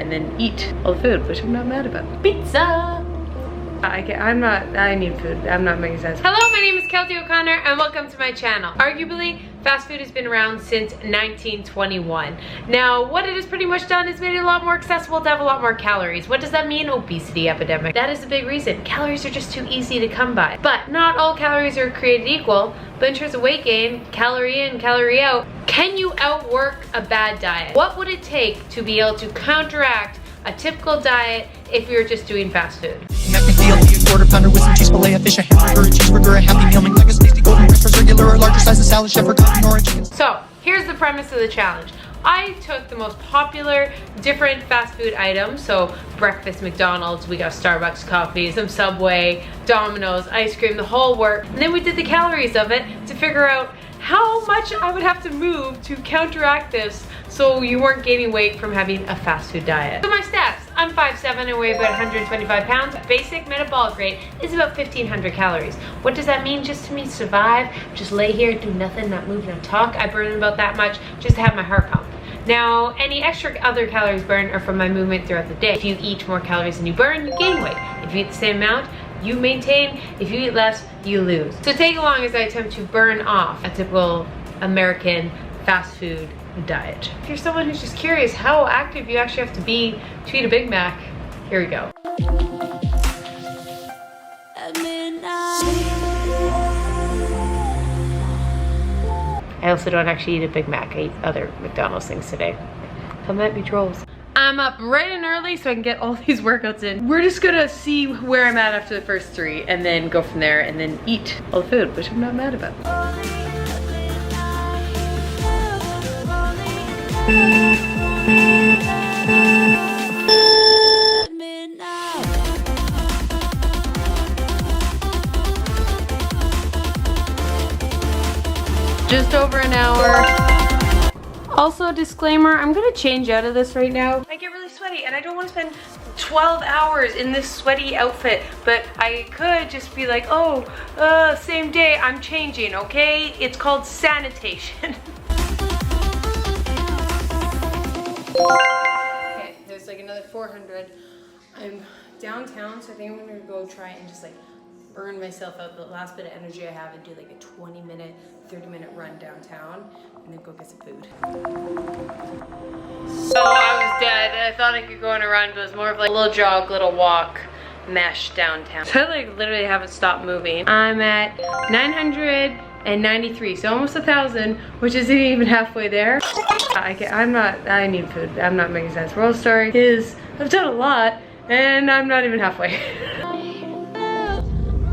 and then eat all the food, which I'm not mad about. Pizza! I need food. I'm not making sense. Hello, my name is Keltie O'Connor and welcome to my channel. Arguably, fast food has been around since 1921. Now, what it has pretty much done is made it a lot more accessible to have a lot more calories. What does that mean? Obesity epidemic. That is a big reason. Calories are just too easy to come by. But not all calories are created equal. But in terms of weight gain, calorie in, calorie out, can you outwork a bad diet? What would it take to be able to counteract a typical diet if we were just doing fast food? A quarter pounder with some cheese fillet, a fish, a hamburger, a cheeseburger, a happy meal, like a tasty golden breakfast, regular or larger size of salad, chef, or cooking, or a chicken. So here's the premise of the challenge. I took the most popular different fast food items, so breakfast McDonald's, we got Starbucks coffee, some Subway, Domino's, ice cream, the whole work, and then we did the calories of it to figure out how much I would have to move to counteract this so you weren't gaining weight from having a fast food diet. So my stats, I'm 5'7" and weigh about 125 pounds. Basic metabolic rate is about 1,500 calories. What does that mean just to me survive? Just lay here, do nothing, not move, not talk. I burn about that much just to have my heart pump. Now, any extra other calories burned are from my movement throughout the day. If you eat more calories than you burn, you gain weight. If you eat the same amount, you maintain. If you eat less, you lose. So take along as I attempt to burn off a typical American fast food diet. If you're someone who's just curious how active you actually have to be to eat a Big Mac, here we go. I also don't actually eat a Big Mac. I eat other McDonald's things today. So might be trolls. I'm up bright and early so I can get all these workouts in. We're just gonna see where I'm at after the first 3 and then go from there and then eat all the food, which I'm not mad about. Just over an hour. Also, disclaimer, I'm gonna change out of this right now. I get really sweaty and I don't want to spend 12 hours in this sweaty outfit, but I could just be like, oh, same day, I'm changing, okay? It's called sanitation. Okay, there's like another 400. I'm downtown, so I think I'm gonna go try and just like burn myself out the last bit of energy I have and do like a 20-minute, 30-minute run downtown and then go get some food. So I was dead. I thought I could go on a run, but it was more of like a little jog, little walk, mesh downtown. So I like literally haven't stopped moving. I'm at 993, so almost 1,000, which isn't even halfway there. I need food. I'm not making sense. Real story is I've done a lot and I'm not even halfway.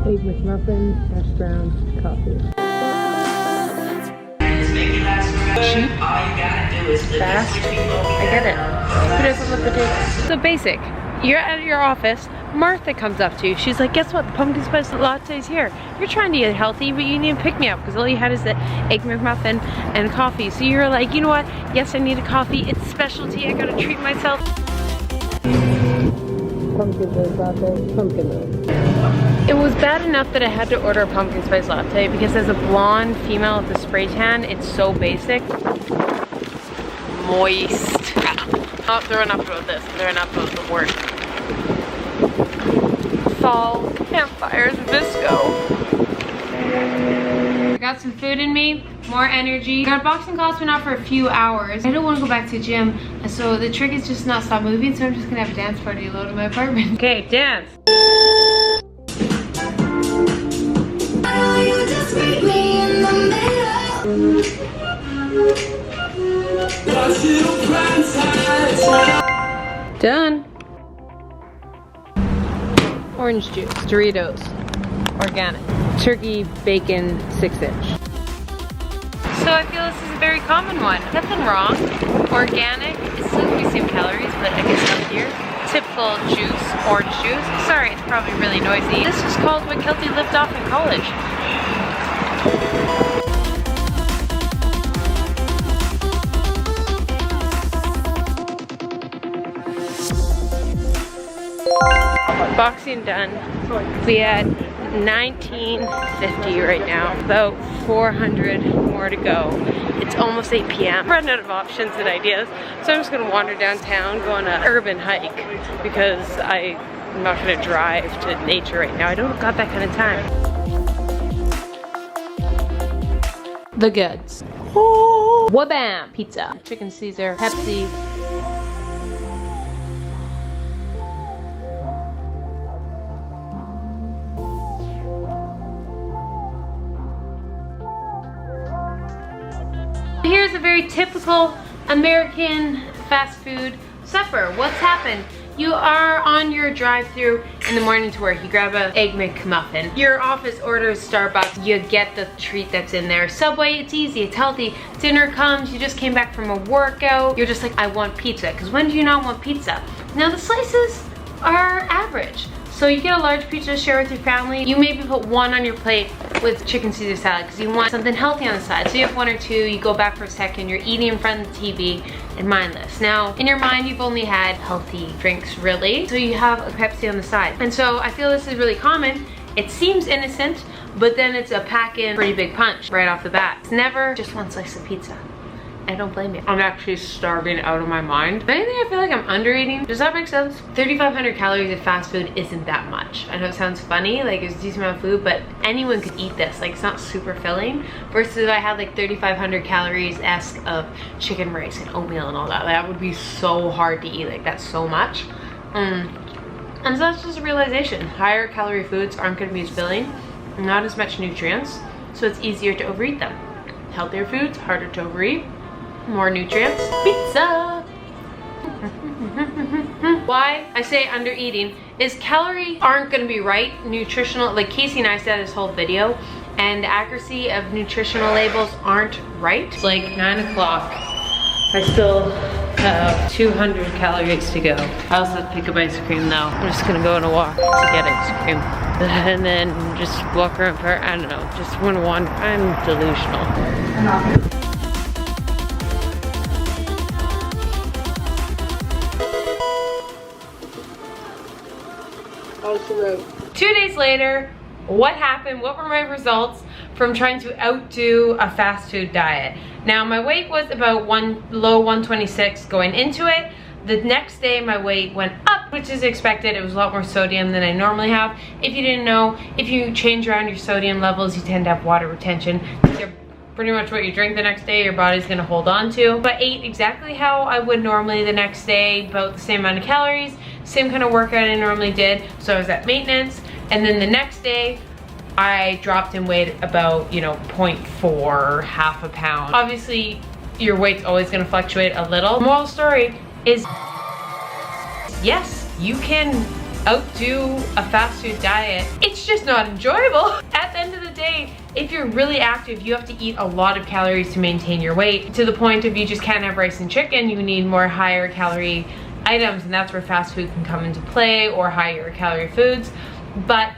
Egg McMuffin, hash brown, coffee. Cheap. Fast. I get it. Put it on the potatoes. So basic. You're at your office. Martha comes up to you. She's like, guess what? The pumpkin spice latte's here. You're trying to eat healthy, but you need to pick me up because all you had is the egg McMuffin and coffee. So you're like, you know what? Yes, I need a coffee. It's specialty. I gotta treat myself. Pumpkin spice latte. Pumpkin milk. It was bad enough that I had to order a pumpkin spice latte because as a blonde female with a spray tan, it's so basic. Moist. Oh, they're enough about this. They're enough about the work. Fall, campfires, Visco. I got some food in me, more energy. Got a boxing class went out for a few hours. I don't want to go back to the gym, and so the trick is just not stop moving, so I'm just gonna have a dance party alone in my apartment. Okay, dance. Done. Orange juice, Doritos, organic, turkey bacon 6-inch. So I feel this is a very common one. Nothing wrong. Organic is still gonna be the same calories, but I guess healthier. Typical juice, orange juice. Sorry, it's probably really noisy. This is called what Keltie lived off in college. Boxing done. We at 1950 right now, about 400 more to go. It's almost 8 p.m. Running out of options and ideas, so I'm just gonna wander downtown, go on an urban hike because I'm not gonna drive to nature right now. I don't got that kind of time. The goods. Oh, wabam! Pizza, chicken Caesar, Pepsi. Here's a very typical American fast food supper. What's happened? You are on your drive-thru in the morning to work. You grab an egg McMuffin. Your office orders Starbucks. You get the treat that's in there. Subway, it's easy, it's healthy. Dinner comes, you just came back from a workout. You're just like, I want pizza. Because when do you not want pizza? Now the slices are average. So you get a large pizza to share with your family. You maybe put one on your plate with chicken Caesar salad because you want something healthy on the side. So you have one or two, you go back for a second, you're eating in front of the TV and mindless. Now, in your mind, you've only had healthy drinks, really. So you have a Pepsi on the side. And so I feel this is really common. It seems innocent, but then it's a pack-in pretty big punch right off the bat. It's never just one slice of pizza. I don't blame you. I'm actually starving out of my mind. If anything, I feel like I'm under eating. Does that make sense? 3,500 calories of fast food isn't that much. I know it sounds funny, like it's a decent amount of food, but anyone could eat this. Like it's not super filling. Versus if I had like 3,500 calories-esque of chicken rice and oatmeal and all that. That would be so hard to eat. Like that's so much. And so that's just a realization. Higher calorie foods aren't gonna be as filling, not as much nutrients, so it's easier to overeat them. Healthier foods, harder to overeat. More nutrients. Pizza! Why I say under eating is calories aren't gonna be right. Nutritional, like Casey and I said this whole video, and the accuracy of nutritional labels aren't right. It's like 9 o'clock. I still have 200 calories to go. I also have to pick up ice cream though. I'm just gonna go on a walk to get ice cream. And then just walk around for, I don't know, just wanna wander. I'm delusional. the road. 2 days later, what happened? What were my results from trying to outdo a fast food diet? Now, my weight was about low 126 going into it. The next day, my weight went up, which is expected. It was a lot more sodium than I normally have. If you didn't know, if you change around your sodium levels, you tend to have water retention. Pretty much what you drink the next day, your body's gonna hold on to. But I ate exactly how I would normally the next day, about the same amount of calories, same kind of workout I normally did. So I was at maintenance. And then the next day, I dropped in weight about, 0.4, half a pound. Obviously, your weight's always gonna fluctuate a little. The moral story is, yes, you can outdo a fast food diet. It's just not enjoyable. At the end of the day, if you're really active, you have to eat a lot of calories to maintain your weight, to the point of you just can't have rice and chicken. You need more higher calorie items, and that's where fast food can come into play, or higher calorie foods. But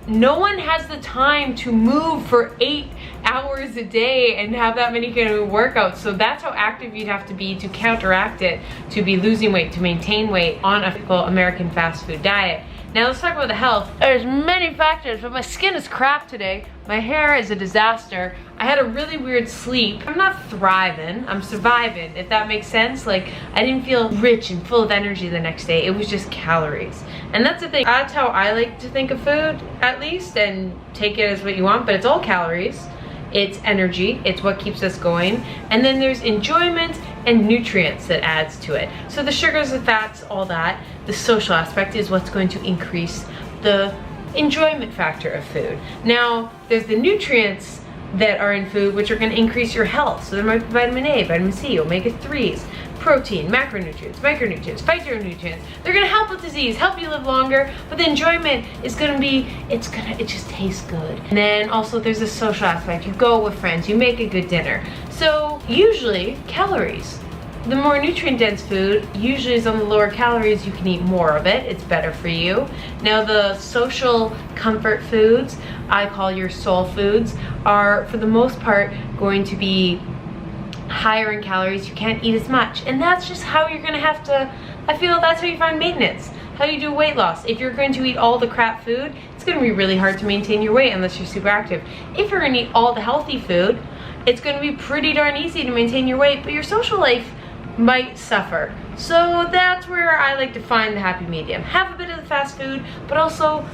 no one has the time to move for 8 hours a day and have that many kind of workouts. So that's how active you'd have to be to counteract it, to be losing weight, to maintain weight on a typical American fast food diet. Now let's talk about the health. There's many factors, but my skin is crap today. My hair is a disaster. I had a really weird sleep. I'm not thriving, I'm surviving, if that makes sense. Like, I didn't feel rich and full of energy the next day. It was just calories. And that's the thing, that's how I like to think of food, at least, and take it as what you want, but it's all calories. It's energy, it's what keeps us going. And then there's enjoyment and nutrients that adds to it. So the sugars, the fats, all that. The social aspect is what's going to increase the enjoyment factor of food. Now, there's the nutrients that are in food which are gonna increase your health. So there might be vitamin A, vitamin C, omega-3s, protein, macronutrients, micronutrients, phytonutrients. They're gonna help with disease, help you live longer, but the enjoyment is gonna be, it just tastes good. And then also there's the social aspect. You go with friends, you make a good dinner. So usually calories. The more nutrient-dense food usually is on the lower calories. You can eat more of it, it's better for you. Now the social comfort foods, I call your soul foods, are for the most part going to be higher in calories. You can't eat as much, and that's just how you're gonna have to, I feel that's how you find maintenance, how you do weight loss. If you're going to eat all the crap food, it's gonna be really hard to maintain your weight unless you're super active. If you're gonna eat all the healthy food, it's gonna be pretty darn easy to maintain your weight, but your social life might suffer. So that's where I like to find the happy medium. Have a bit of the fast food, but also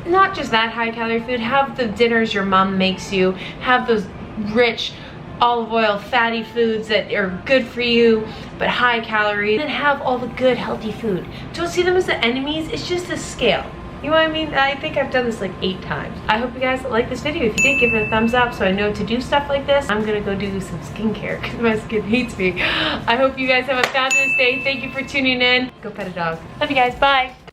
not just that high calorie food. Have the dinners your mom makes you. Have those rich olive oil fatty foods that are good for you but high calorie. Then have all the good healthy food. Don't see them as the enemies. It's just a scale. You know what I mean? I think I've done this like 8 times. I hope you guys like this video. If you did, give it a thumbs up so I know to do stuff like this. I'm gonna go do some skincare because my skin hates me. I hope you guys have a fabulous day. Thank you for tuning in. Go pet a dog. Love you guys. Bye.